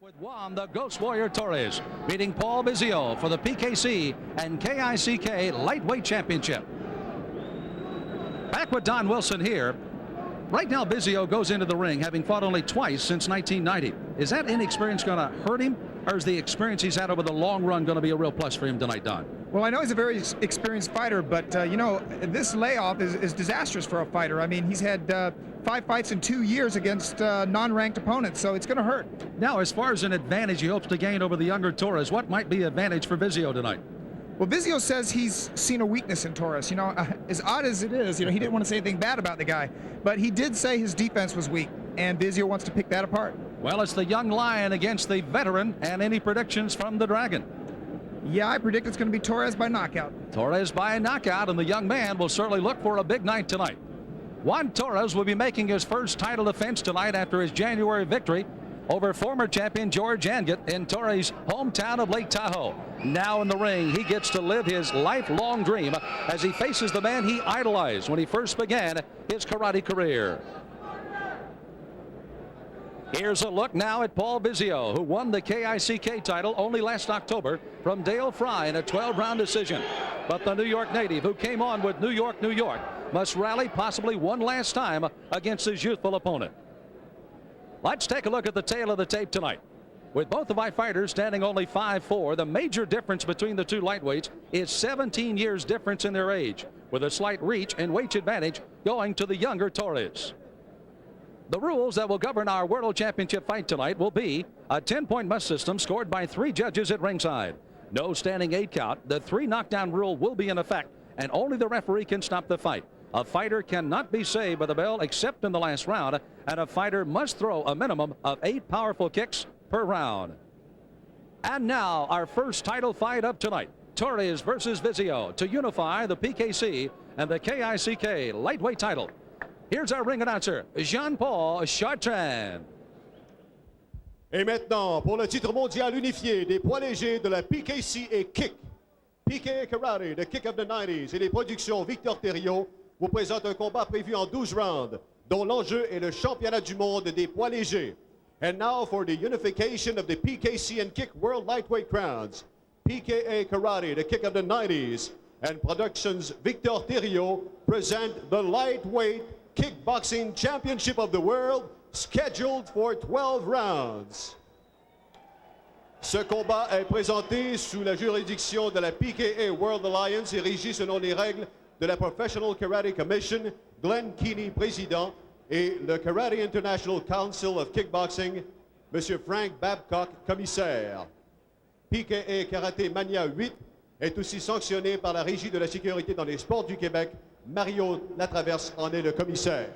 With Juan the Ghost Warrior Torres beating Paul Vizzio for the PKC and KICK Lightweight Championship. Back with Don Wilson here. Right now, Vizzio goes into the ring having fought only twice since 1990. Is that inexperience going to hurt him, or is the experience he's had over the long run going to be a real plus for him tonight, Don? Well, I know he's a very experienced fighter, but, you know, this layoff is disastrous for a fighter. I mean, he's had 5 fights in 2 years against non-ranked opponents, so it's going to hurt. Now, as far as an advantage he hopes to gain over the younger Torres, what might be advantage for Vizzio tonight? Well, Vizzio says he's seen a weakness in Torres. You know, as odd as it is, you know, he didn't want to say anything bad about the guy, but he did say his defense was weak, and Vizzio wants to pick that apart. Well, it's the young lion against the veteran, and any predictions from the Dragon? Yeah, I predict it's going to be Torres by knockout. Torres by knockout, and the young man will certainly look for a big night tonight. Juan Torres will be making his first title defense tonight after his January victory over former champion George Angot in Torres' hometown of Lake Tahoe. Now in the ring, he gets to live his lifelong dream as he faces the man he idolized when he first began his karate career. Here's a look now at Paul Vizzio, who won the KICK title only last October from Dale Fry in a 12-round decision. But the New York native, who came on with New York, New York, must rally possibly one last time against his youthful opponent. Let's take a look at the tail of the tape tonight. With both of our fighters standing only 5'4", the major difference between the two lightweights is 17 years difference in their age, with a slight reach and weight advantage going to the younger Torres. The rules that will govern our World Championship fight tonight will be a 10-point must system scored by 3 judges at ringside. No standing 8 count. The 3 knockdown rule will be in effect, and only the referee can stop the fight. A fighter cannot be saved by the bell except in the last round, and a fighter must throw a minimum of 8 powerful kicks per round. And now our first title fight of tonight, Torres versus Vizzio, to unify the PKC and the KICK lightweight title. Here's our ring announcer, Jean-Paul Chartrand. Et maintenant, pour le titre mondial unifié des poids légers de la PKC et Kick, PKC Karate, the Kick of the 90s, et les productions Victor Thériault vous présentent un combat prévu en 12 rounds, dont l'enjeu est le championnat du monde des poids légers. And now for the unification of the PKC and Kick World Lightweight Crowns, PKA Karate, the Kick of the 90s, and Productions Victor Thériault present the Lightweight Kickboxing Championship of the World, scheduled for 12 rounds. Ce combat est présenté sous la juridiction de la PKA World Alliance et régi selon les règles de la Professional Karate Commission, Glenn Keeney, président, et le Karate International Council of Kickboxing, M. Frank Babcock, commissaire. PKA Karatemania VIII est aussi sanctionné par la Régie de la sécurité dans les sports du Québec. Mario Latraverse en est le commissaire.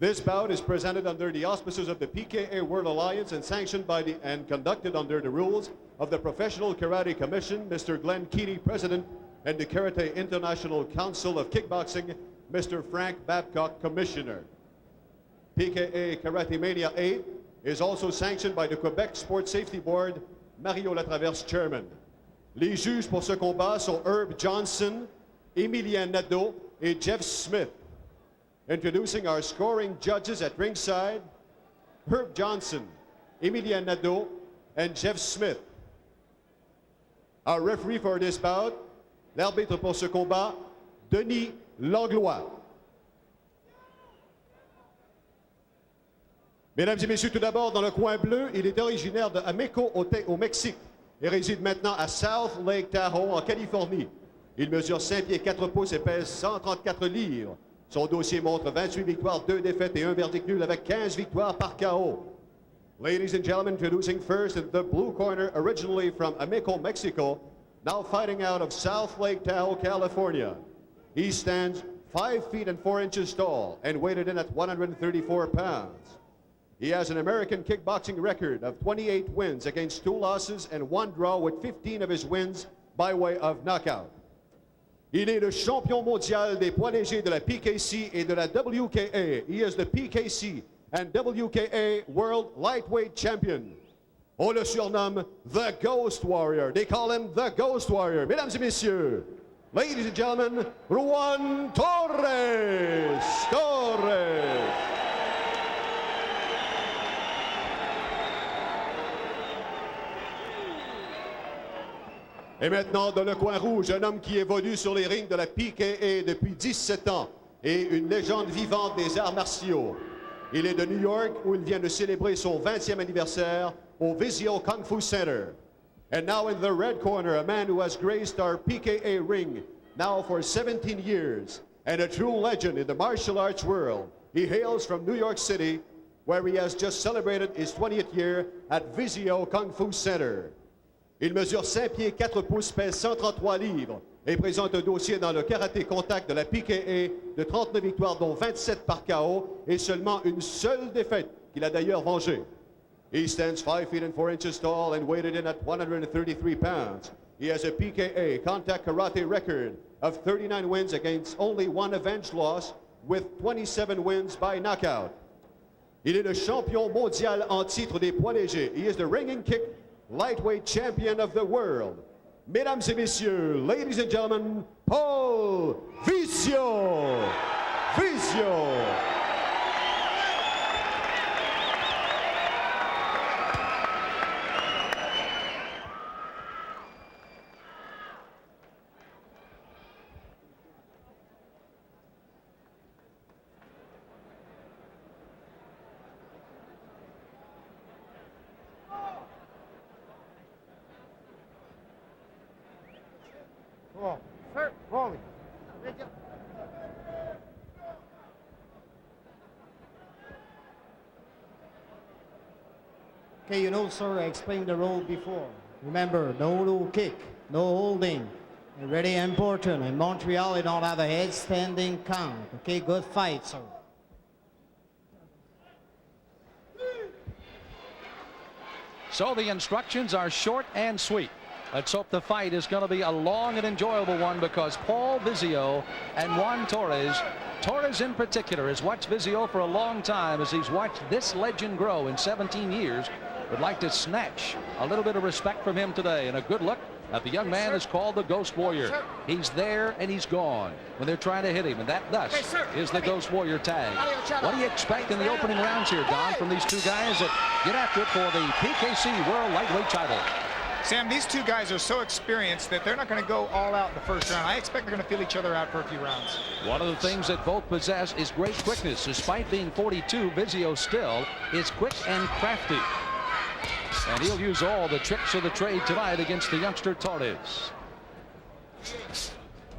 This bout is presented under the auspices of the PKA World Alliance and sanctioned by and conducted under the rules of the Professional Karate Commission, Mr. Glenn Keeney, President, and the Karate International Council of Kickboxing, Mr. Frank Babcock, Commissioner. PKA Karatemania VIII is also sanctioned by the Quebec Sport Safety Board, Mario Latraverse, Chairman. Les juges pour ce combat sont Herb Johnson, Emilien Nadeau et Jeff Smith. Introducing our scoring judges at ringside, Herb Johnson, Emilien Nadeau, and Jeff Smith. Our referee for this bout, l'arbitre pour ce combat, Denis Langlois. Mesdames et messieurs, tout d'abord, dans le coin bleu, il est originaire de Ameco au Mexique et réside maintenant à South Lake Tahoe, en Californie. Il mesure 5 pieds 4 pouces et pèse 134 livres. Son dossier montre 28 victoires, 2 défaites et 1 verdict nul avec 15 victoires par KO. Ladies and gentlemen, introducing first in the blue corner, originally from Ameco, Mexico, now fighting out of South Lake Tahoe, California. He stands 5 feet and 4 inches tall and weighted in at 134 pounds. He has an American kickboxing record of 28 wins against 2 losses and 1 draw, with 15 of his wins by way of knockout. Il est le champion mondial des poids légers de la PKC et de la WKA. He is the PKC and WKA World Lightweight Champion. On le surnomme The Ghost Warrior. They call him The Ghost Warrior. Mesdames et messieurs, ladies and gentlemen, Juan Torres. Et maintenant, dans le coin rouge, un homme qui évolue sur les rings de la PKA depuis 17 ans et une légende vivante des arts martiaux. Il est de New York où il vient de célébrer son 20e anniversaire au Vizzio Kung Fu Center. And now in the red corner, a man who has graced our PKA ring now for 17 years and a true legend in the martial arts world. He hails from New York City, where he has just celebrated his 20th year at Vizzio Kung Fu Center. Il mesure 5 pieds 4 pouces, pèse 133 livres et présente un dossier dans le karaté contact de la PKA de 39 victoires, dont 27 par KO et seulement une seule défaite qu'il a d'ailleurs vengée. He stands 5 feet and 4 inches tall and weighted in at 133 pounds. He has a PKA contact karate record of 39 wins against only 1 avenged loss, with 27 wins by knockout. Il est le champion mondial en titre des poids légers. He is the ringing kick lightweight champion of the world. Mesdames et messieurs, ladies and gentlemen, Paul Vizzio. Vizzio. Oh, sir, rolling. Okay, you know, sir, I explained the rule before. Remember, no low kick, no holding. Very important. In Montreal, you don't have a head-standing count. Okay, good fight, sir. So the instructions are short and sweet. Let's hope the fight is going to be a long and enjoyable one, because Paul Vizzio and Juan Torres, Torres in particular, has watched Vizzio for a long time as he's watched this legend grow in 17 years. Would like to snatch a little bit of respect from him today, and a good look at the young man is called the Ghost Warrior. He's there and he's gone when they're trying to hit him, and that thus is the Ghost Warrior tag. What do you expect in the opening rounds here, Don, from these two guys that get after it for the PKC World Lightweight title? Sam, these two guys are so experienced that they're not going to go all out in the first round. I expect they're going to feel each other out for a few rounds. One of the things that both possess is great quickness. Despite being 42, Vizzio still is quick and crafty. And he'll use all the tricks of the trade tonight against the youngster Torres.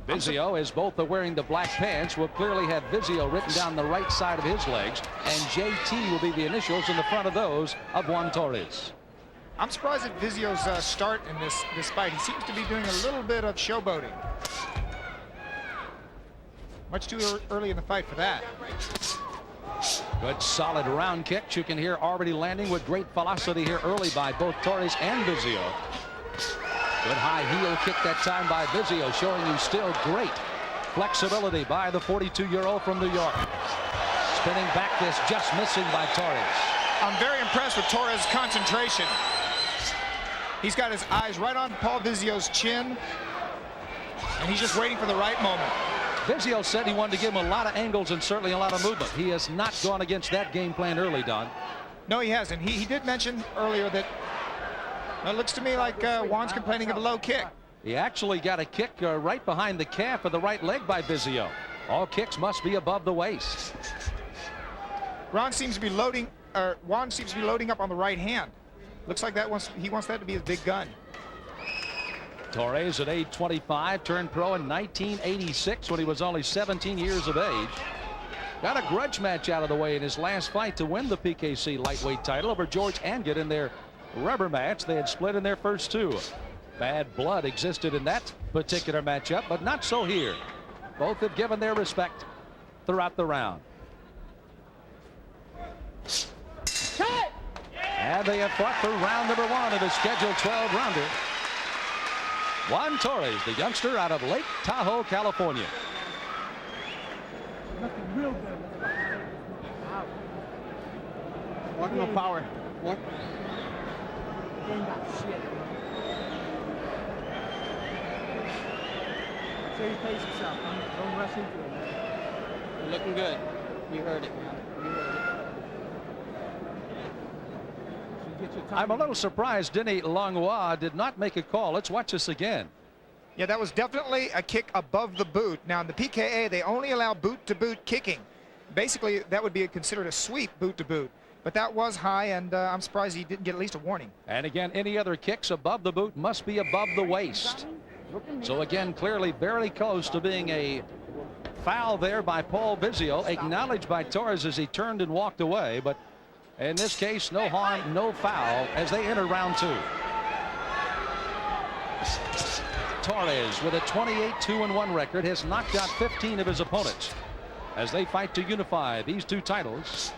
Vizzio, as both are wearing the black pants, will clearly have Vizzio written down the right side of his legs, and JT will be the initials in the front of those of Juan Torres. I'm surprised at Vizzio's start in this fight. He seems to be doing a little bit of showboating. Much too early in the fight for that. Good solid round kicks. You can hear already landing with great velocity here early by both Torres and Vizzio. Good high heel kick that time by Vizzio, showing you still great flexibility by the 42-year-old from New York. Spinning back this, just missing by Torres. I'm very impressed with Torres' concentration. He's got his eyes right on Paul Vizzio's chin, and he's just waiting for the right moment. Vizzio said he wanted to give him a lot of angles and certainly a lot of movement. He has not gone against that game plan early, Don. No, he hasn't. He did mention earlier that it looks to me like Juan's complaining of a low kick. He actually got a kick right behind the calf of the right leg by Vizzio. All kicks must be above the waist. Juan seems to be loading up on the right hand. Looks like he wants that to be his big gun. Torres at age 25 turned pro in 1986 when he was only 17 years of age. Got a grudge match out of the way in his last fight to win the PKC lightweight title over George Angett in their rubber match. They had split in their first two. Bad blood existed in that particular matchup, but not so here. Both have given their respect throughout the round. And they have fought for round number 1 of the scheduled 12-rounder. Juan Torres, the youngster out of Lake Tahoe, California. Nothing real good. What? No power. What? Ain't got shit. So you pace yourself. Don't rush into it, man. You're looking good. You heard it, man. You heard it. I'm a little surprised Denis Langlois did not make a call. Let's watch this again. Yeah, that was definitely a kick above the boot. Now, in the PKA, they only allow boot-to-boot kicking. Basically, that would be considered a sweep boot-to-boot. But that was high, and I'm surprised he didn't get at least a warning. And again, any other kicks above the boot must be above the waist. So again, clearly very close to being a foul there by Paul Vizzio, acknowledged by Torres as he turned and walked away. But in this case, no harm, no foul as they enter round 2. Torres, with a 28-2-1 record, has knocked out 15 of his opponents as they fight to unify these two titles.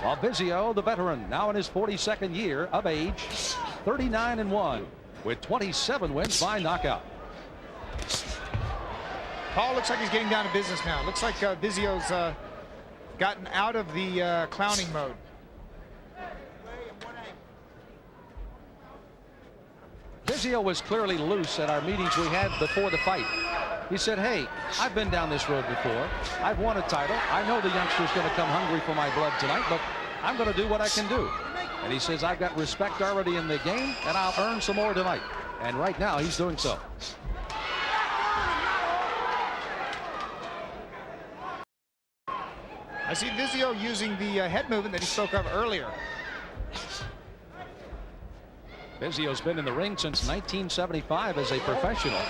While Vizzio, the veteran, now in his 42nd year of age, 39-1 with 27 wins by knockout. Paul looks like he's getting down to business now. Looks like Vizzio's gotten out of the clowning mode. Vizzio was clearly loose at our meetings we had before the fight. He said, hey, I've been down this road before. I've won a title. I know the youngster's going to come hungry for my blood tonight, but I'm going to do what I can do. And he says, I've got respect already in the game, and I'll earn some more tonight. And right now, he's doing so. I see Vizzio using the head movement that he spoke of earlier. Vizzio's been in the ring since 1975 as a professional.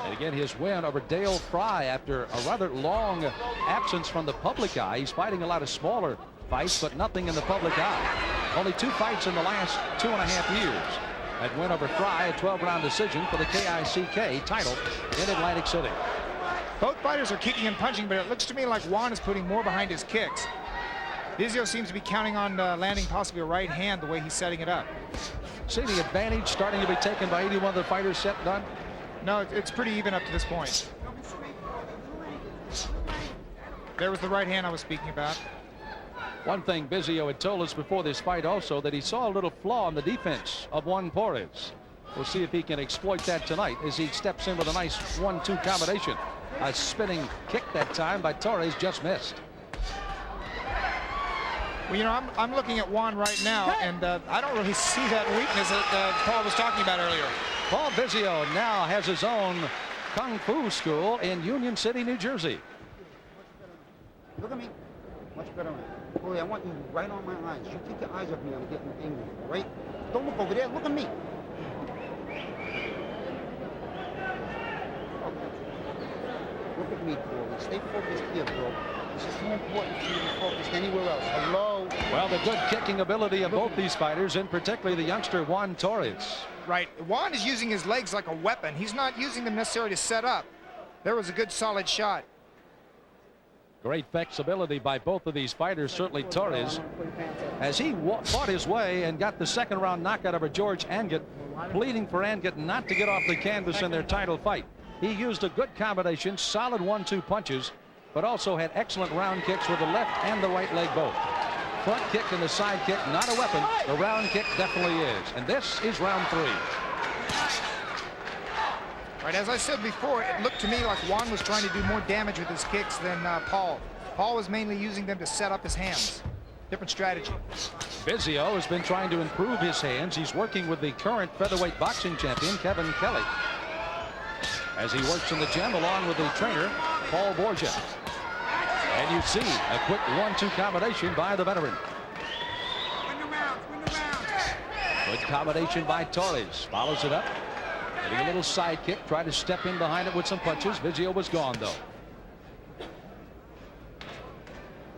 And again, his win over Dale Fry after a rather long absence from the public eye. He's fighting a lot of smaller fights, but nothing in the public eye. Only 2 fights in the last 2.5 years. That win over Fry, a 12-round decision for the KICK title in Atlantic City. Both fighters are kicking and punching, but it looks to me like Juan is putting more behind his kicks. Vizzio seems to be counting on landing possibly a right hand the way he's setting it up. See the advantage starting to be taken by 81 of the fighters set done? No, it's pretty even up to this point. There was the right hand I was speaking about. One thing Vizzio had told us before this fight also, that he saw a little flaw in the defense of Juan Torres. We'll see if he can exploit that tonight as he steps in with a nice 1-2 combination. A spinning kick that time by Torres just missed. Well, you know, I'm looking at Juan right now, and I don't really see that weakness that Paul was talking about earlier. Paul Vizzio now has his own Kung Fu school in Union City, New Jersey. Look at me. Much better. Boy, I want you right on my eyes. You take your eyes off me, I'm getting angry. Right? Don't look over there. Look at me. Look at me, Corey. Stay focused here, bro. This is too important for you to focus anywhere else. Hello? Well, the good kicking ability of both these fighters, and particularly the youngster Juan Torres. Right. Juan is using his legs like a weapon. He's not using them necessarily to set up. There was a good solid shot. Great flexibility by both of these fighters, certainly Torres, as he fought his way and got the second-round knockout over George Angot, pleading for Angot not to get off the canvas in their title fight. He used a good combination, solid 1-2 punches, but also had excellent round kicks with the left and the right leg both. Front kick and the side kick, not a weapon. The round kick definitely is. And this is round 3. Right, as I said before, it looked to me like Juan was trying to do more damage with his kicks than Paul. Paul was mainly using them to set up his hands. Different strategy. Vizzio has been trying to improve his hands. He's working with the current featherweight boxing champion, Kevin Kelly, as he works in the gym along with the trainer, Paul Borgia. And you see a quick 1-2 combination by the veteran. Good combination by Torres. Follows it up. Getting a little side kick. Tried to step in behind it with some punches. Vizzio was gone, though.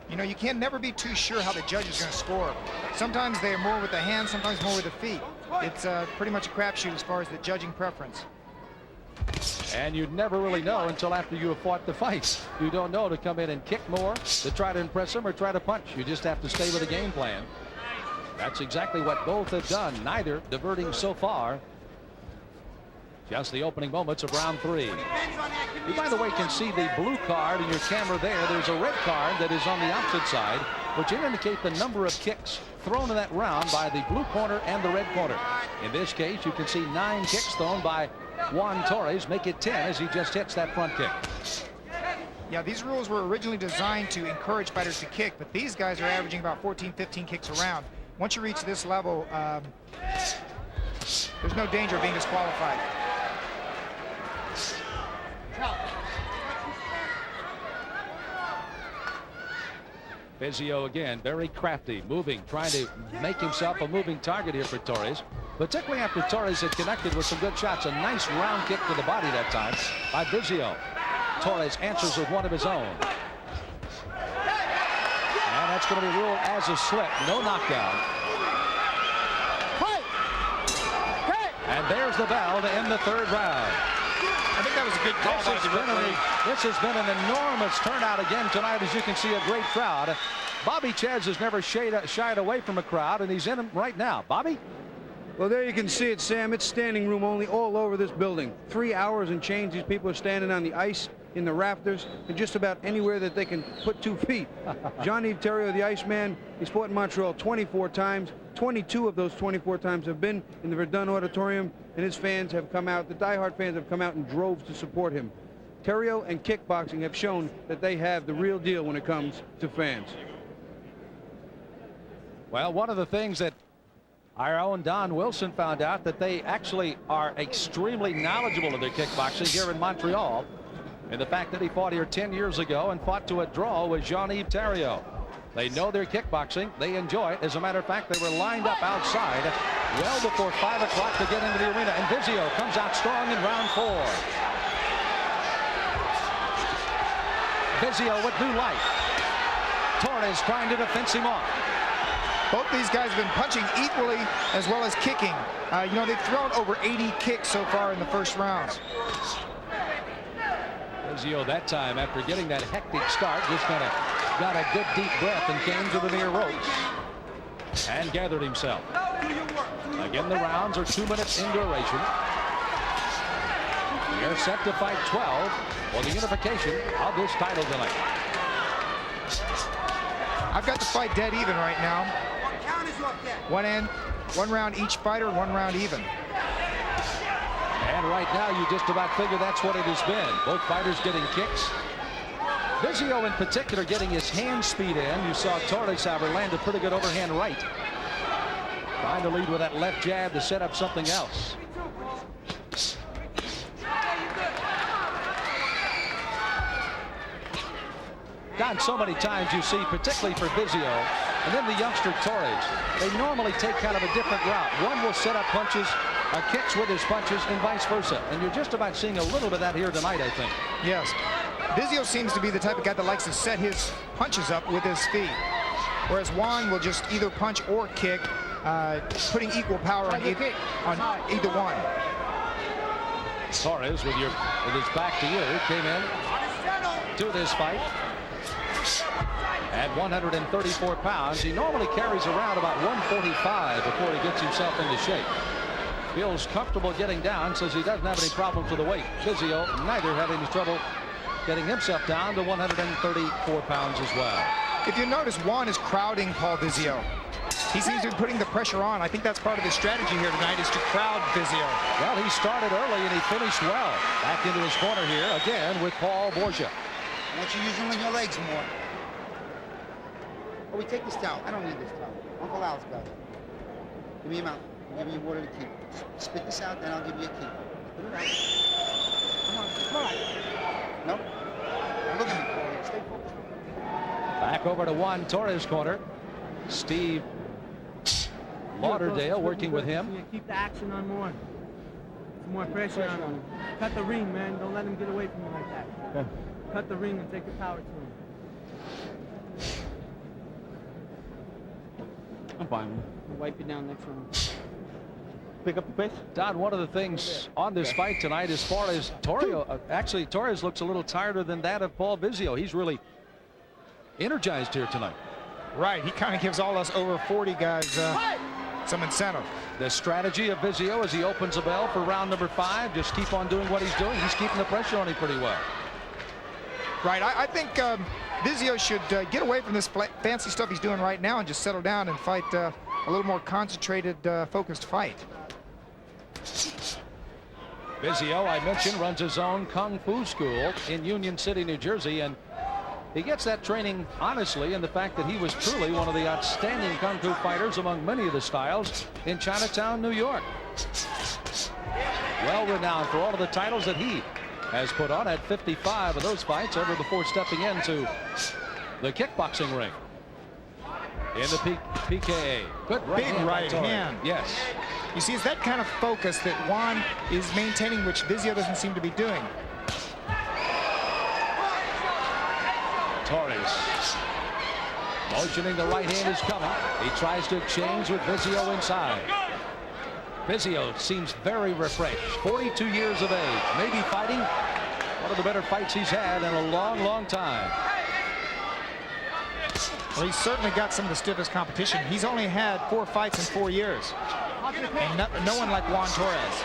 You know, you can never be too sure how the judge is going to score. Sometimes they are more with the hands, sometimes more with the feet. It's pretty much a crapshoot as far as the judging preference. And you'd never really know until after you have fought the fight. You don't know to come in and kick more, to try to impress them, or try to punch. You just have to stay with the game plan. That's exactly what both have done, neither diverting so far. Just the opening moments of round 3. You, by the way, can see the blue card in your camera there. There's a red card that is on the opposite side, which will indicate the number of kicks thrown in that round by the blue corner and the red corner. In this case, you can see 9 kicks thrown by Juan Torres, make it 10 as he just hits that front kick. Yeah, these rules were originally designed to encourage fighters to kick, but these guys are averaging about 14, 15 kicks a round. once you reach this level, there's no danger of being disqualified. Vizzio again, very crafty, moving, trying to make himself a moving target here for Torres, particularly after Torres had connected with some good shots. A nice round kick to the body that time by Vizzio. Torres answers with one of his own. And that's going to be ruled as a slip, no knockdown. And there's the bell to end the third round. I think that was a good call. This has been an enormous turnout again tonight. As you can see, a great crowd. Bobby Ches has never shied away from a crowd, and he's in them right now. Bobby? Well, there you can see it, Sam. It's standing room only all over this building. 3 hours and change. These people are standing on the ice, in the rafters, and just about anywhere that they can put 2 feet. Jean-Yves Theriault, the Iceman, he's fought in Montreal 24 times. 22 of those 24 times have been in the Verdun Auditorium, and his fans have come out, the diehard fans have come out in droves to support him. Theriault and kickboxing have shown that they have the real deal when it comes to fans. Well, one of the things that our own Don Wilson found out, that they actually are extremely knowledgeable of their kickboxing here in Montreal. And the fact that he fought here 10 years ago and fought to a draw with Jean-Yves Theriault. They know their kickboxing. They enjoy it. As a matter of fact, they were lined up outside well before 5 o'clock to get into the arena. And Vizzio comes out strong in round 4. Vizzio with new life. Torres trying to defense him off. Both these guys have been punching equally as well as kicking. You know, they've thrown over 80 kicks so far in the first rounds. Vizzio that time, after getting that hectic start, just got a good deep breath and came to the near ropes and gathered himself. Again, the rounds are 2 minutes in duration. We are set to fight 12 for the unification of this title tonight. I've got the fight dead even right now. One round each fighter, 1 round even. And right now, you just about figure that's what it has been. Both fighters getting kicks. Vizzio in particular getting his hand speed in. You saw Torres, however, land a pretty good overhand right. Trying to lead with that left jab to set up something else. Don, so many times you see, particularly for Vizzio, and then the youngster Torres, they normally take kind of a different route. One will set up punches, kicks with his punches, and vice versa. And you're just about seeing a little bit of that here tonight, I think. Yes. Vizzio seems to be the type of guy that likes to set his punches up with his feet, whereas Juan will just either punch or kick, putting equal power on either one. Torres, with his back to you, came in to this fight at 134 pounds. He normally carries around about 145 before he gets himself into shape. Feels comfortable getting down, says he doesn't have any problems with the weight. Vizzio neither had any trouble getting himself down to 134 pounds as well. If you notice, Juan is crowding Paul Vizzio. He seems to be putting the pressure on. I think that's part of his strategy here tonight, is to crowd Vizzio. Well, he started early and he finished well. Back into his corner here again with Paul Borgia. I want you using your legs more. Oh, we take this towel. I don't need this towel. Uncle Al's got it. Give me your mouth. Give me your water to keep. Spit this out, then I'll give you a key. Put it out. Come on. Come on. No. Look at me, Paul. Stay focused. Back over to Juan Torres' corner. Steve Lauderdale working with him. Yeah, keep the action on more. Some more pressure on him. Cut the ring, man. Don't let him get away from you like that. Okay. Cut the ring and take the power to him. I'm fine. I'll wipe you down next round. Pick up the pace. Don, one of the things on this fight tonight, as far as actually Torres looks a little tireder than that of Paul Vizzio. He's really energized here tonight. Right, he kind of gives all us over 40 guys some incentive. The strategy of Vizzio as he opens the bell for round number 5, just keep on doing what he's doing. He's keeping the pressure on him pretty well. Right, I think Vizzio should get away from this fancy stuff he's doing right now and just settle down and fight a little more concentrated, focused fight. Vizzio, I mentioned, runs his own Kung Fu school in Union City, New Jersey, and He gets that training, honestly, in the fact that he was truly one of the outstanding Kung Fu fighters among many of the styles in Chinatown, New York. Well renowned for all of the titles that he has put on at 55 of those fights ever before stepping into the kickboxing ring. In the PKA. Good right Big hand. right hand. Yes. You see, it's that kind of focus that Juan is maintaining, which Vizzio doesn't seem to be doing. Torres motioning the right hand is coming. He tries to exchange with Vizzio inside. Vizzio seems very refreshed. 42 years of age. Maybe fighting one of the better fights he's had in a long, long time. Well, he's certainly got some of the stiffest competition. He's only had 4 fights in 4 years. And no one like Juan Torres.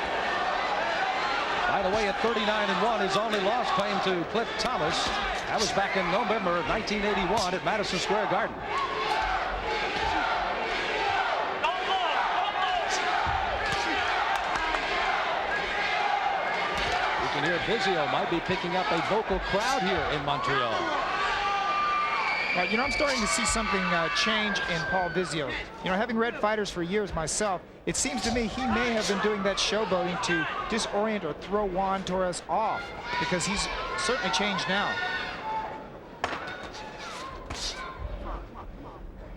By the way, at 39-1, his only loss came to Cliff Thomas. That was back in November of 1981 at Madison Square Garden. You can hear Vizzio might be picking up a vocal crowd here in Montreal. You know, I'm starting to see something change in Paul Vizzio. You know, having read fighters for years myself, it seems to me he may have been doing that showboating to disorient or throw Juan Torres off, because he's certainly changed now.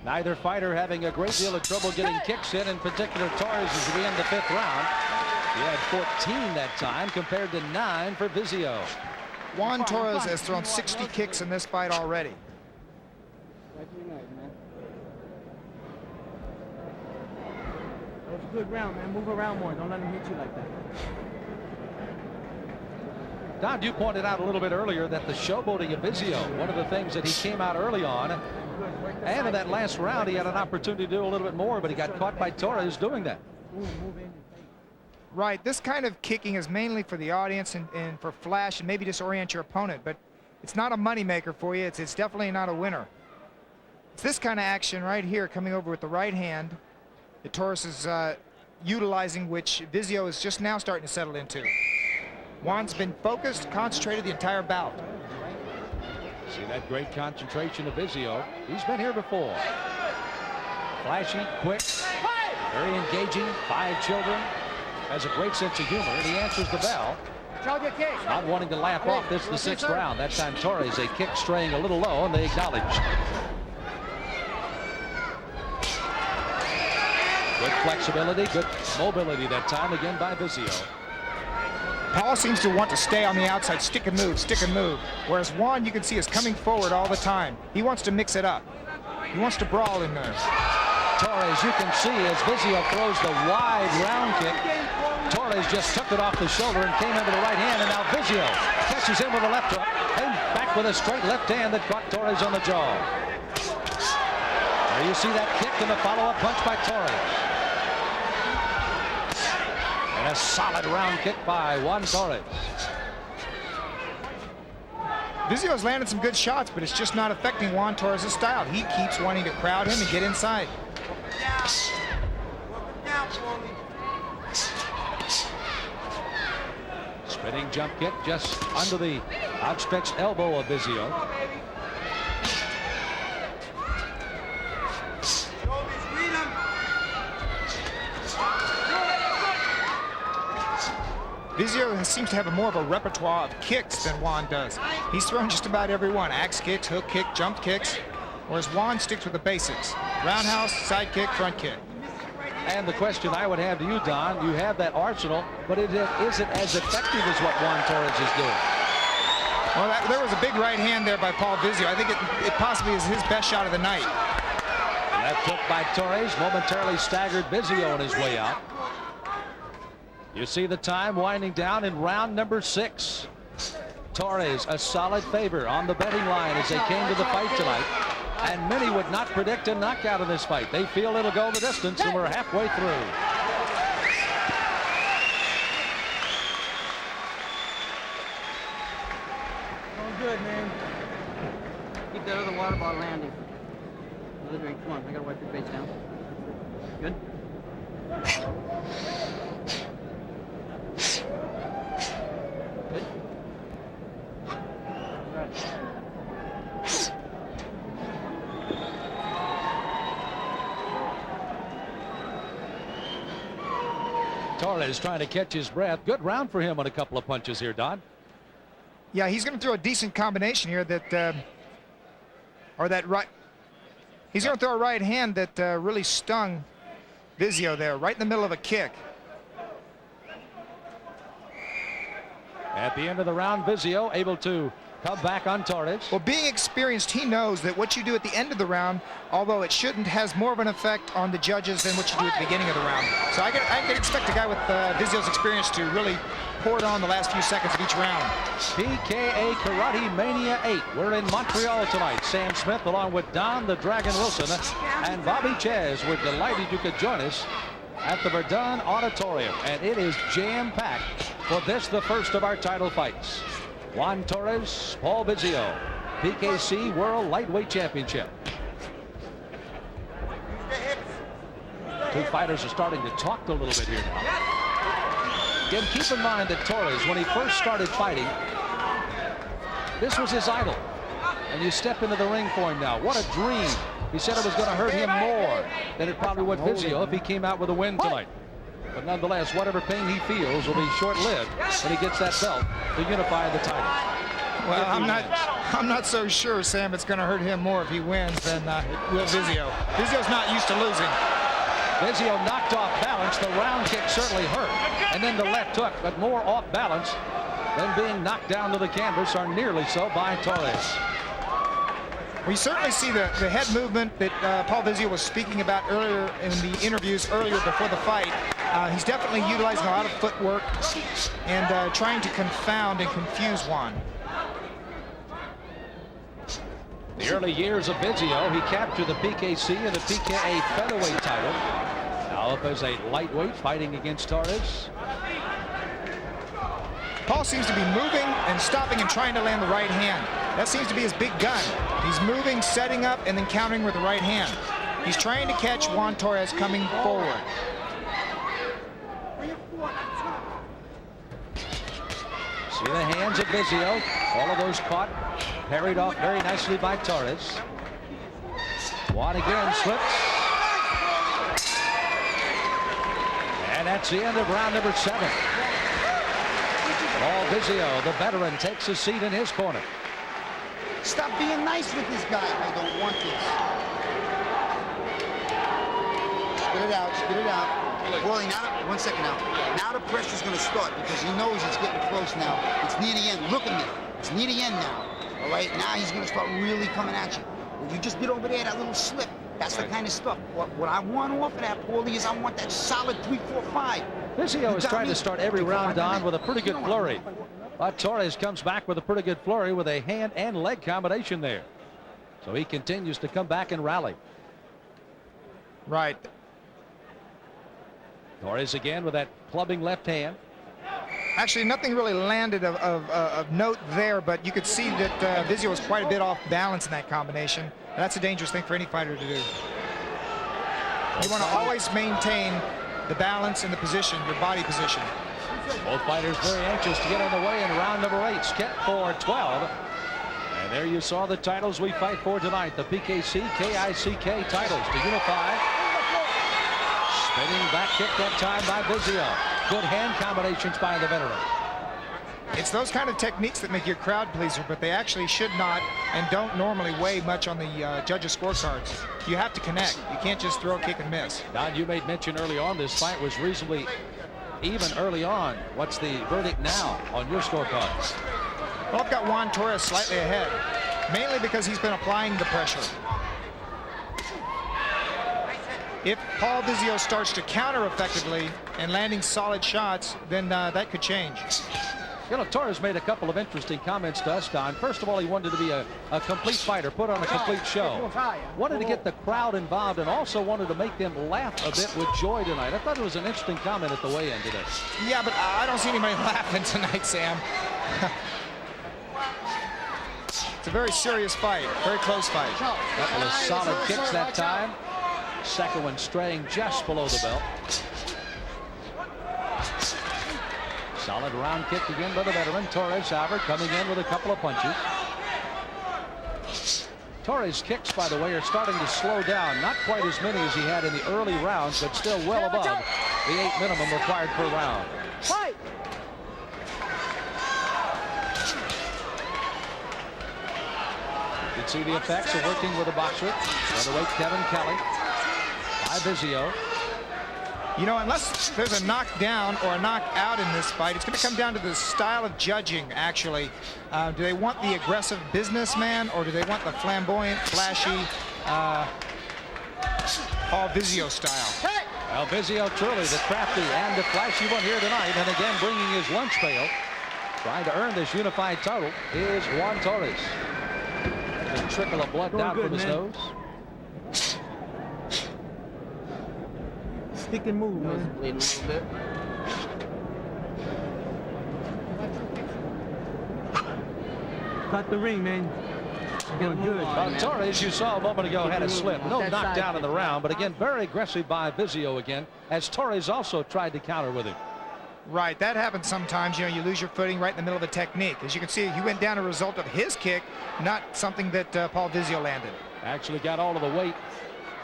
Neither fighter having a great deal of trouble getting kicks in particular Torres as we end the 5th round. He had 14 that time compared to 9 for Vizzio. Juan Torres has thrown 60 kicks in this fight already. That was a good round, man. Move around more. Don't let him hit you like that. Don, you pointed out a little bit earlier that the showboating of Vizzio, one of the things that he came out early on, and in that last round he had an opportunity to do a little bit more, but he got caught by Torres doing that. Right, this kind of kicking is mainly for the audience and for flash and maybe disorient your opponent, but it's not a moneymaker for you. It's definitely not a winner. It's this kind of action right here, coming over with the right hand that Torres is utilizing, which Vizzio is just now starting to settle into. Juan's been focused, concentrated the entire bout. See that great concentration of Vizzio. He's been here before. Flashy, quick, very engaging, 5 children, has a great sense of humor, and he answers the bell. Not wanting to laugh off this the 6th round. That time Torres, a kick straying a little low, and they acknowledge. Good flexibility, good mobility that time again by Vizzio. Paul seems to want to stay on the outside, stick and move, whereas Juan, you can see, is coming forward all the time. He wants to mix it up. He wants to brawl in there. Torres, you can see as Vizzio throws the wide round kick, Torres just took it off the shoulder and came into the right hand, and now Vizzio catches him with a left hook and back with a straight left hand that caught Torres on the jaw. There you see that kick and the follow-up punch by Torres. And a solid round kick by Juan Torres. Vizzio's landed some good shots, but it's just not affecting Juan Torres' style. He keeps wanting to crowd him and get inside. Spinning jump kick just under the outstretched elbow of Vizzio. Vizzio seems to have more of a repertoire of kicks than Juan does. He's thrown just about every one. Axe kicks, hook kick, jump kicks, whereas Juan sticks with the basics. Roundhouse, side kick, front kick. And the question I would have to you, Don, you have that arsenal, but is it as effective as what Juan Torres is doing? Well, there was a big right hand there by Paul Vizzio. I think it possibly is his best shot of the night. Left hook by Torres momentarily staggered Vizzio on his way out. You see the time winding down in round number 6. Torres, a solid favor on the betting line as they came to the fight tonight. And many would not predict a knockout in this fight. They feel it'll go the distance, and we're halfway through. Going good, man. Keep that other water bottle handy. Another drink. Come on, I gotta wipe your face down. Good? Good? All right. Torres trying to catch his breath. Good round for him on a couple of punches here, Don. Yeah, he's going to throw a decent combination here that, or that right. He's going to throw a right hand that really stung Vizzio there, right in the middle of a kick. At the end of the round, Vizzio able to come back on Torres. Well, being experienced, he knows that what you do at the end of the round, although it shouldn't, has more of an effect on the judges than what you do at the beginning of the round. So I can expect a guy with Vizzio's experience to really pour it on the last few seconds of each round. PKA Karatemania VIII. We're in Montreal tonight. Sam Smith along with Don the Dragon Wilson and Bobby Chaz. We're delighted you could join us at the Verdun Auditorium. And it is jam-packed for this, the first of our title fights. Juan Torres, Paul Vizzio, PKC World Lightweight Championship. Two fighters are starting to talk a little bit here now. Again, keep in mind that Torres, when he first started fighting, this was his idol. And you step into the ring for him now. What a dream. He said it was going to hurt him more than it probably would Vizzio if he came out with a win tonight. But nonetheless, whatever pain he feels will be short-lived when he gets that belt to unify the title. Well, I'm not so sure, Sam, it's going to hurt him more if he wins than will Vizzio. Vizzio's not used to losing. Vizzio knocked off balance. The round kick certainly hurt. And then the left hook, but more off balance than being knocked down to the canvas, or nearly so, by Torres. We certainly see the head movement that Paul Vizzio was speaking about earlier in the interviews earlier before the fight. He's definitely utilizing a lot of footwork and trying to confound and confuse Juan. The early years of Vizzio, he captured the PKC and the PKA featherweight title. Now up as a lightweight fighting against Torres. Paul seems to be moving and stopping and trying to land the right hand. That seems to be his big gun. He's moving, setting up, and then countering with the right hand. He's trying to catch Juan Torres coming forward. See the hands of Vizzio. All of those caught, parried off very nicely by Torres. Juan again slips. And that's the end of round number 7. Paul Vizzio, the veteran, takes a seat in his corner. Stop being nice with this guy. I don't want this. Spit it out, spit it out. Paulie, now, 1 second now. Now the pressure's going to start because he knows it's getting close now. It's near the end. Look at me. It's near the end now. All right, now he's going to start really coming at you. If you just get over there, that little slip, that's the kind of stuff. What I want off of that, Paulie, is I want that solid 3, 4, 5. Vizzio is trying to start every round on with a pretty good flurry. But Torres comes back with a pretty good flurry with a hand and leg combination there. So he continues to come back and rally. Right. Torres again with that clubbing left hand. Actually, nothing really landed of note there, but you could see that Vizzio was quite a bit off balance in that combination. And that's a dangerous thing for any fighter to do. You want to always maintain the balance and the position, your body position. Both fighters very anxious to get underway in round number 8, set for 12. And there you saw the titles we fight for tonight, the PKC, KICK titles to unify. Spinning back kick that time by Vizzio. Good hand combinations by the veteran. It's those kind of techniques that make you a crowd pleaser, but they actually should not and don't normally weigh much on the judges' scorecards. You have to connect. You can't just throw a kick and miss. Don, you made mention early on this fight was reasonably even early on. What's the verdict now on your scorecards? Well, I've got Juan Torres slightly ahead, mainly because he's been applying the pressure. If Paul Vizzio starts to counter effectively and landing solid shots, then that could change. You know, Torres made a couple of interesting comments to us, Don. First of all, he wanted to be a complete fighter, put on a complete show. Wanted to get the crowd involved and also wanted to make them laugh a bit with joy tonight. I thought it was an interesting comment at the weigh-in today. Yeah, but I don't see anybody laughing tonight, Sam. It's a very serious fight, very close fight. Couple of solid kicks that time. Second one straying just below the belt. Solid round kick again by the veteran. Torres, however, coming in with a couple of punches. Torres' kicks, by the way, are starting to slow down. Not quite as many as he had in the early rounds, but still well above the 8 minimum required per round. Fight! You can see the effects of working with a boxer. Welterweight Kevin Kelly by Vizzio. You know, unless there's a knockdown or a knockout in this fight, it's going to come down to the style of judging, actually. Do they want the aggressive businessman, or do they want the flamboyant, flashy Paul Vizzio style? Well, Vizzio truly the crafty and the flashy one here tonight, and again bringing his lunch pail. Trying to earn this unified title is Juan Torres. A trickle of blood down from his nose. Stick and move, man. Bleeding a little bit. Cut the ring, man. Getting good. Torres, you saw a moment ago, had a slip. No knockdown in the round, but again, very aggressive by Vizzio again, as Torres also tried to counter with him. Right, that happens sometimes. You know, you lose your footing right in the middle of a technique. As you can see, he went down as a result of his kick, not something that Paul Vizzio landed. Actually got all of the weight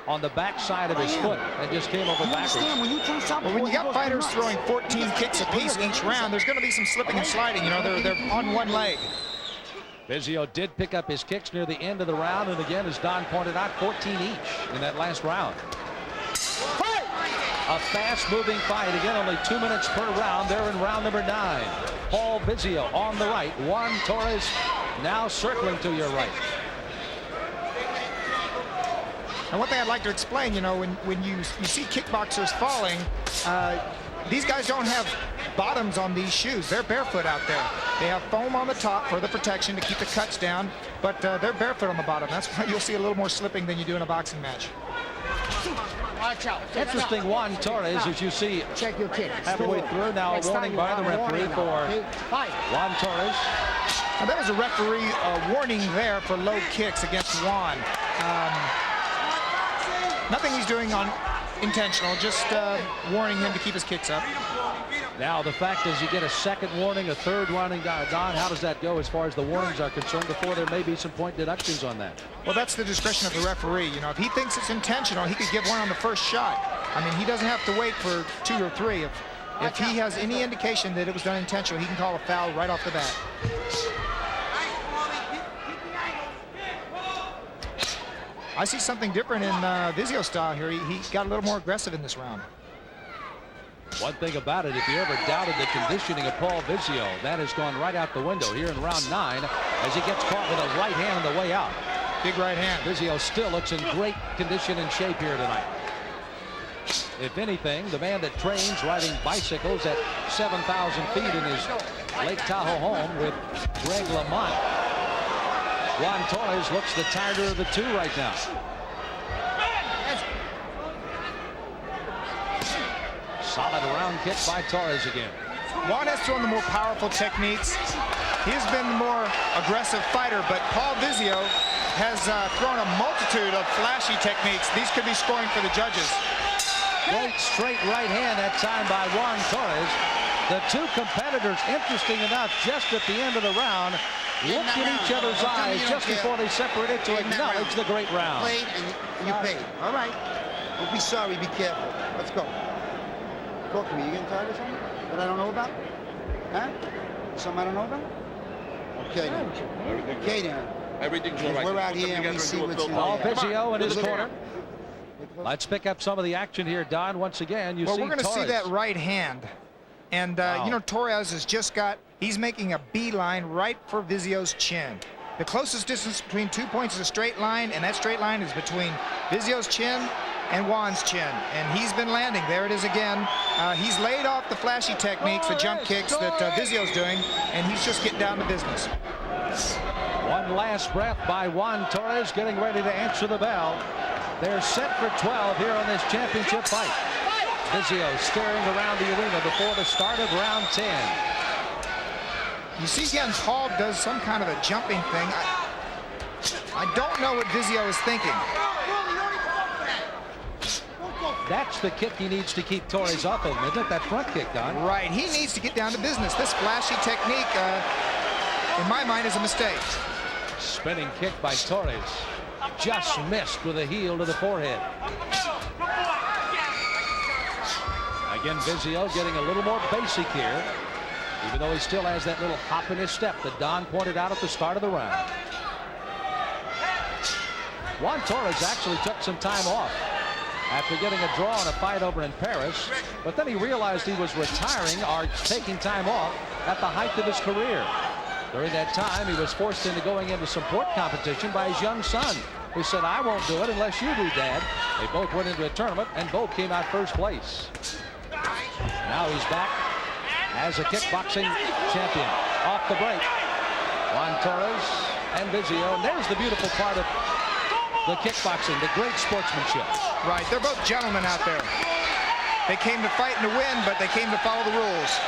on the backside of his foot and just came over backwards. Well, when you got fighters throwing 14 kicks apiece each round, there's going to be some slipping and sliding. You know, they're on one leg. Vizzio did pick up his kicks near the end of the round, and again, as Don pointed out, 14 each in that last round. A fast-moving fight. Again, only 2 minutes per round. They're in round number 9. Paul Vizzio on the right. Juan Torres now circling to your right. And one thing I'd like to explain, you know, when you see kickboxers falling, these guys don't have bottoms on these shoes. They're barefoot out there. They have foam on the top for the protection to keep the cuts down, but they're barefoot on the bottom. That's why you'll see a little more slipping than you do in a boxing match. Interesting, Juan Torres, as you see, Check your kick. halfway through now, a warning by the referee for Juan Torres. Now, that was a referee warning there for low kicks against Juan. Nothing he's doing on intentional, just warning him to keep his kicks up. Now, the fact is you get a second warning, a third warning. Don, how does that go as far as the warnings are concerned before there may be some point deductions on that? Well, that's the discretion of the referee. You know, if he thinks it's intentional, he could give one on the first shot. I mean, he doesn't have to wait for 2 or 3. If he has any indication that it was done intentional, he can call a foul right off the bat. I see something different in Vizzio's style here. He got a little more aggressive in this round. One thing about it, if you ever doubted the conditioning of Paul Vizzio, that has gone right out the window here in round 9 as he gets caught with a right hand on the way out. Big right hand. Vizzio still looks in great condition and shape here tonight. If anything, the man that trains riding bicycles at 7,000 feet in his Lake Tahoe home with Greg Lamont, Juan Torres looks the tighter of the two right now. Solid round kick by Torres again. Juan has thrown the more powerful techniques. He's been the more aggressive fighter, but Paul Vizzio has thrown a multitude of flashy techniques. These could be scoring for the judges. Great straight right hand that time by Juan Torres. The two competitors, interesting enough, just at the end of the round, looked in each other's eyes just before they separated to acknowledge the great round. Played and you paid. All right. Don't be sorry. Be careful. Let's go. Talk to me. You getting tired of something that I don't know about? Huh? Something I don't know about? Okay then. Okay then. Everything's all right. We're out here and we see what's in Paul there. Vizzio in his corner. Let's pick up some of the action here, Don. Once again, you see we're going to see Torres. that right hand. And, you know, Torres has just he's making a beeline right for Vizzio's chin. The closest distance between 2 points is a straight line, and that straight line is between Vizzio's chin and Juan's chin. And he's been landing. There it is again. He's laid off the flashy techniques, the jump kicks that Vizzio's doing, and he's just getting down to business. One last breath by Juan Torres, getting ready to answer the bell. They're set for 12 here on this championship fight. Vizzio staring around the arena before the start of round 10. You see again, Paul does some kind of a jumping thing. I don't know what Vizzio is thinking. That's the kick he needs to keep Torres off of him, isn't it? That front kick, Don. Right, he needs to get down to business. This flashy technique, in my mind, is a mistake. Spinning kick by Torres. Just missed with a heel to the forehead. Again, Vizzio getting a little more basic here, even though he still has that little hop in his step that Don pointed out at the start of the round. Juan Torres actually took some time off after getting a draw in a fight over in Paris, but then he realized he was retiring or taking time off at the height of his career. During that time, he was forced into going into some port competition by his young son, who said, "I won't do it unless you do, Dad." They both went into a tournament and both came out first place. Now he's back as a kickboxing champion. Off the break, Juan Torres and Vizzio. And there's the beautiful part of the kickboxing, the great sportsmanship. Right, they're both gentlemen out there. They came to fight and to win, but they came to follow the rules.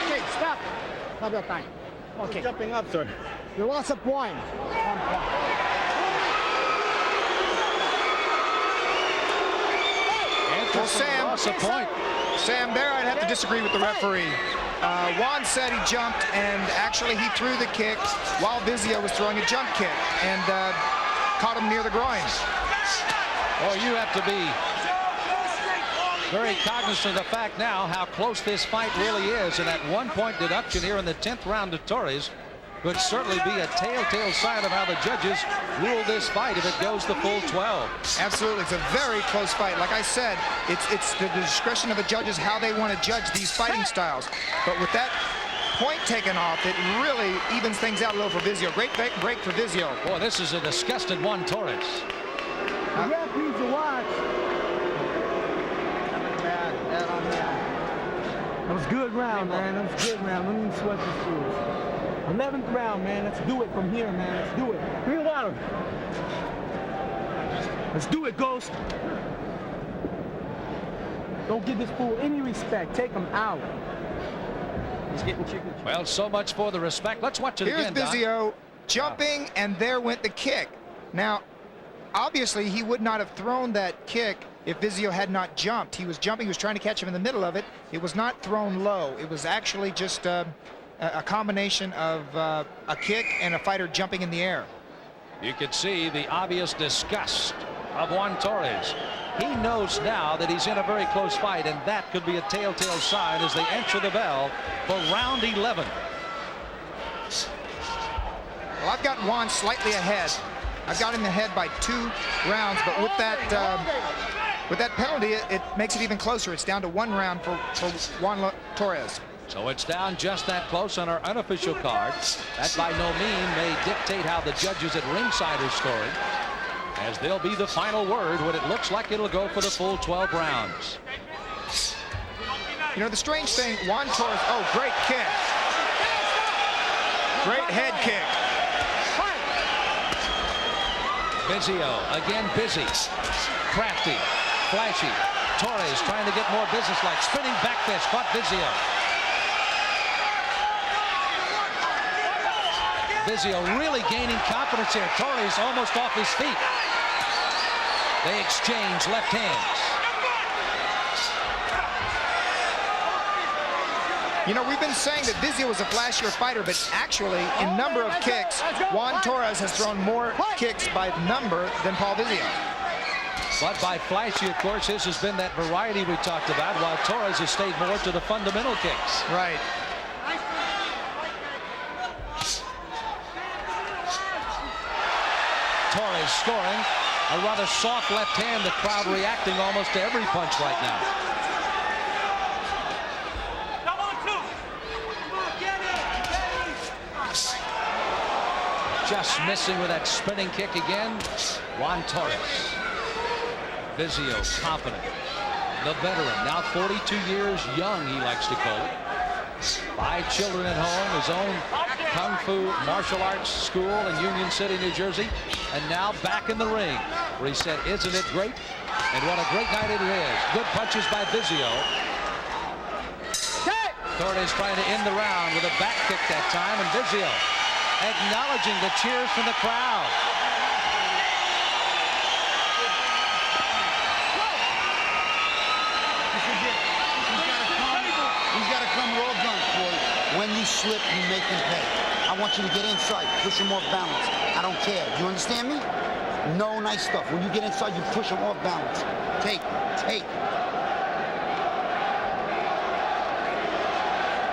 Okay, stop. Stop your time. Okay. Jumping up, sir. You lost a point. 1 point. Well, Sam, Lost a point. Sam, there I'd have to disagree with the referee. Juan said he jumped, and actually he threw the kick while Vizzio was throwing a jump kick and caught him near the groins. Well, you have to be very cognizant of the fact now how close this fight really is, and that 1 point deduction here in the 10th round to Torres could certainly be a telltale sign of how the judges rule this fight if it goes the full 12. Absolutely, it's a very close fight. Like I said, it's the discretion of the judges how they want to judge these fighting styles. But with that point taken off, it really evens things out a little for Vizzio. Great break for Vizzio. Boy, this is a disgusted Juan Torres. The ref needs to watch. That was a good round, man. That was a good round. Don't even sweat the shoes. 11th round, man. Let's do it from here, man. Let's do it. Bring water. Let's do it, Ghost. Don't give this fool any respect. Take him out. He's getting chicken. Well, so much for the respect. Let's watch it Here's again, Don. Vizzio jumping, and there went the kick. Now, obviously, he would not have thrown that kick if Vizzio had not jumped. He was jumping. He was trying to catch him in the middle of it. It was not thrown low. It was actually just a combination of a kick and a fighter jumping in the air. You could see the obvious disgust of Juan Torres. He knows now that he's in a very close fight, and that could be a telltale sign as they enter the bell for round 11. Well, I've got Juan slightly ahead. I've got him ahead by 2 rounds, but with that penalty, it makes it even closer. It's down to 1 round for Juan Torres. So it's down just that close on our unofficial card. That by no means may dictate how the judges at ringside are scoring, as they'll be the final word when it looks like it'll go for the full 12 rounds. You know, the strange thing, Juan Torres, oh, great kick. Great head kick. Vizzio again busy, crafty, flashy. Torres trying to get more businesslike. Spinning back fist, caught Vizzio. Vizzio really gaining confidence here. Torres almost off his feet. They exchange left hands. You know, we've been saying that Vizzio was a flashier fighter, but actually, in number of kicks, Juan Torres has thrown more kicks by number than Paul Vizzio. But by flashy, of course, his has been that variety we talked about, while Torres has stayed more to the fundamental kicks. Right. Torres scoring. A rather soft left hand, the crowd reacting almost to every punch right now. Just missing with that spinning kick again. Juan Torres. Vizzio confident. The veteran, now 42 years young, he likes to call it. 5 children at home, his own Kung Fu martial arts school in Union City, New Jersey. And now back in the ring, where he said, "Isn't it great?" And what a great night it is. Good punches by Vizzio. Torres trying to end the round with a back kick that time, and Vizzio acknowledging the cheers from the crowd. He's got to come raw guns, boy. When you slip, you make him pay. I want you to get inside, push him off balance. I don't care. Do you understand me? No nice stuff. When you get inside, you push him off balance. Take.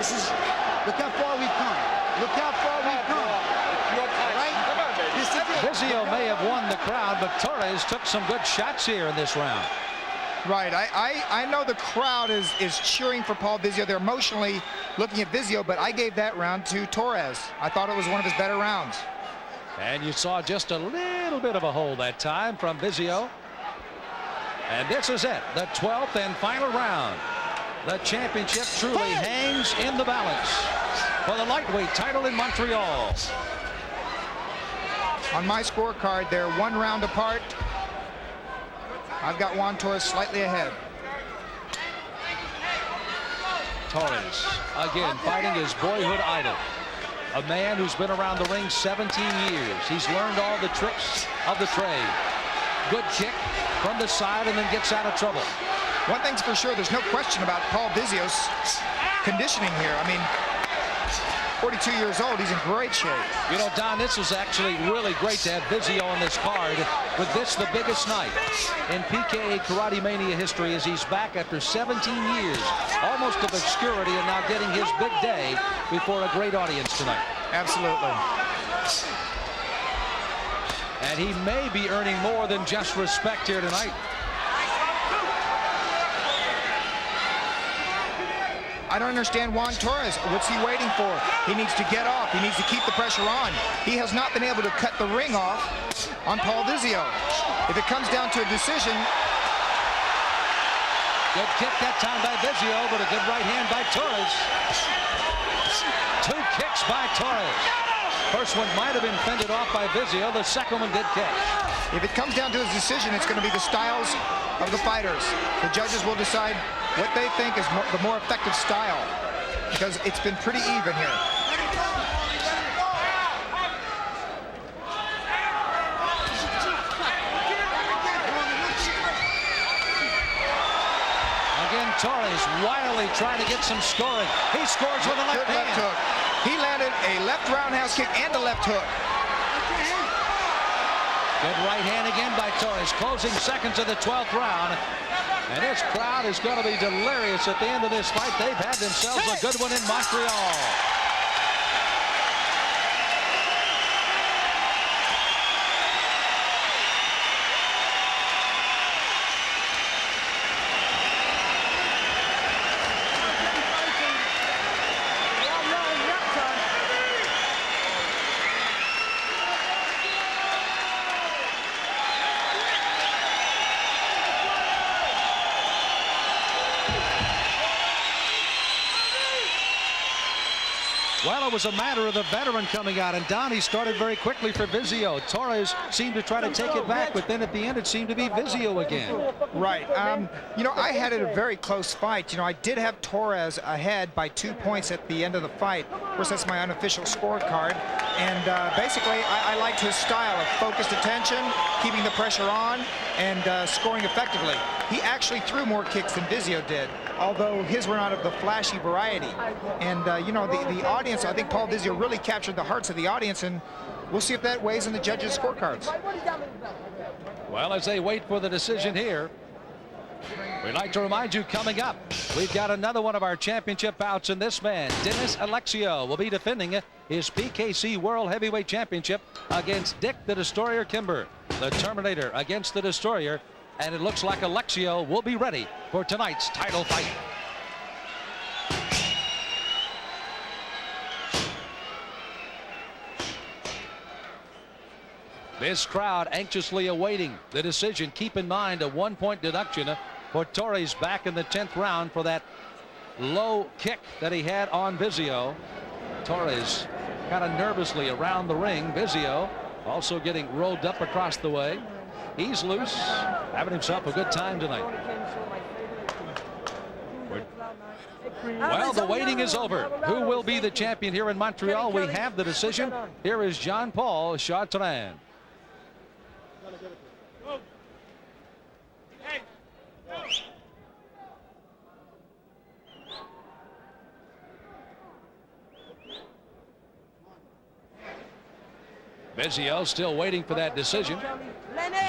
This is, look how far we've come. Look how far we've come. Right? This is it. Vizzio may have won the crowd, but Torres took some good shots here in this round. Right. I know the crowd is cheering for Paul Vizzio. They're emotionally looking at Vizzio, but I gave that round to Torres. I thought it was one of his better rounds. And you saw just a little bit of a hold that time from Vizzio. And this is it, the 12th and final round. The championship truly hangs in the balance for the lightweight title in Montreal. On my scorecard, they're 1 round apart. I've got Juan Torres slightly ahead. Torres, again, fighting his boyhood idol. A man who's been around the ring 17 years. He's learned all the tricks of the trade. Good kick from the side and then gets out of trouble. One thing's for sure, there's no question about Paul Vizzio's conditioning here. I mean, 42 years old, he's in great shape. You know, Don, this is actually really great to have Vizzio on this card with this the biggest night in PKA Karatemania history, as he's back after 17 years, almost of obscurity, and now getting his big day before a great audience tonight. Absolutely. And he may be earning more than just respect here tonight. I don't understand Juan Torres. What's he waiting for? He needs to get off. He needs to keep the pressure on. He has not been able to cut the ring off on Paul Vizzio. If it comes down to a decision. Good kick that time by Vizzio, but a good right hand by Torres. 2 kicks by Torres. First one might have been fended off by Vizzio. The second one did catch. If it comes down to a decision, it's going to be the styles of the fighters. The judges will decide what they think is the more effective style, because it's been pretty even here. Again, Torres wildly trying to get some scoring. He scores with a left hand. Left hook. He landed a left roundhouse kick and a left hook. Good right hand again by Torres, closing seconds of the 12th round. And this crowd is going to be delirious at the end of this fight. They've had themselves a good one in Montreal. Well, it was a matter of the veteran coming out, and Donnie started very quickly for Vizzio. Torres seemed to try to take it back, but then at the end it seemed to be Vizzio again. Right. You know, I had it a very close fight. You know, I did have Torres ahead by 2 points at the end of the fight. Of course, that's my unofficial scorecard. And basically, I liked his style of focused attention, keeping the pressure on, and scoring effectively. He actually threw more kicks than Vizzio did, although his were not of the flashy variety. And, you know, the audience, I think Paul Vizzio really captured the hearts of the audience, and we'll see if that weighs in the judges' scorecards. Well, as they wait for the decision here, we'd like to remind you, coming up, we've got another one of our championship bouts, and this man, Dennis Alexio, will be defending his PKC World Heavyweight Championship against Dick the Destroyer Kimber, the Terminator against the Destroyer, and it looks like Alexio will be ready for tonight's title fight. This crowd anxiously awaiting the decision. Keep in mind a 1-point deduction for Torres back in the 10th round for that low kick that he had on Vizzio. Torres kind of nervously around the ring. Vizzio also getting rolled up across the way. He's loose, having himself a good time tonight. Well, the waiting is over. Who will be the champion here in Montreal? We have the decision. Here is Jean-Paul Chartrand. Vizzio still waiting for that decision.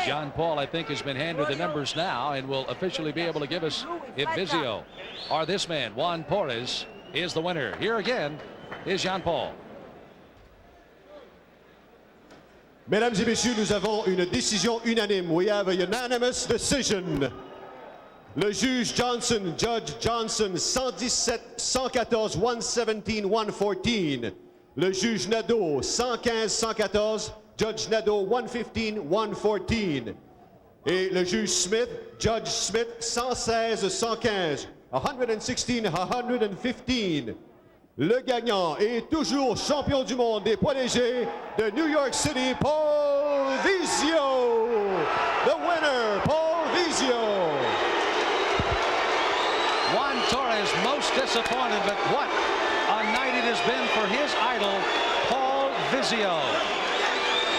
Jean Paul, I think, has been handed the numbers now and will officially be able to give us if Vizzio or this man, Juan Torres, is the winner. Here again is Jean Paul. Mesdames et messieurs, nous avons une décision unanime. We have a unanimous decision. Le juge Johnson, Judge Johnson, 117, 114, 117, 114. Le juge Nadeau, 115, 114. Judge Nadeau, 115, 114. Et le juge Smith, Judge Smith, 116, 115. 116, 115. Le gagnant est toujours champion du monde des poids légers de New York City, Paul Vizzio. The winner, Paul Vizzio. Juan Torres most disappointed, but what a night it has been for his idol, Paul Vizzio.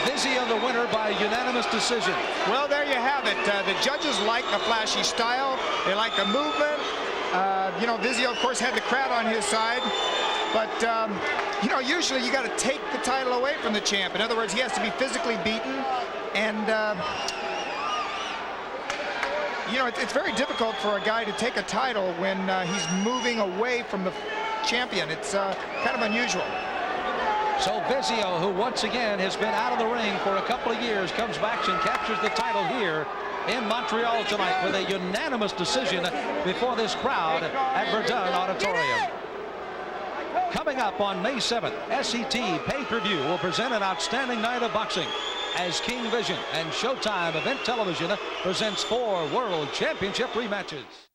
Vizzio the winner by unanimous decision. Well, there you have it. The judges like the flashy style. They like the movement. You know, Vizzio, of course, had the crowd on his side. But, you know, usually you got to take the title away from the champ. In other words, he has to be physically beaten. And, you know, it's very difficult for a guy to take a title when he's moving away from the champion. It's kind of unusual. So Vizzio, who once again has been out of the ring for a couple of years, comes back and captures the title here in Montreal tonight with a unanimous decision before this crowd at Verdun Auditorium. Coming up on May 7th, SET pay-per-view will present an outstanding night of boxing as King Vision and Showtime Event Television presents 4 World Championship rematches.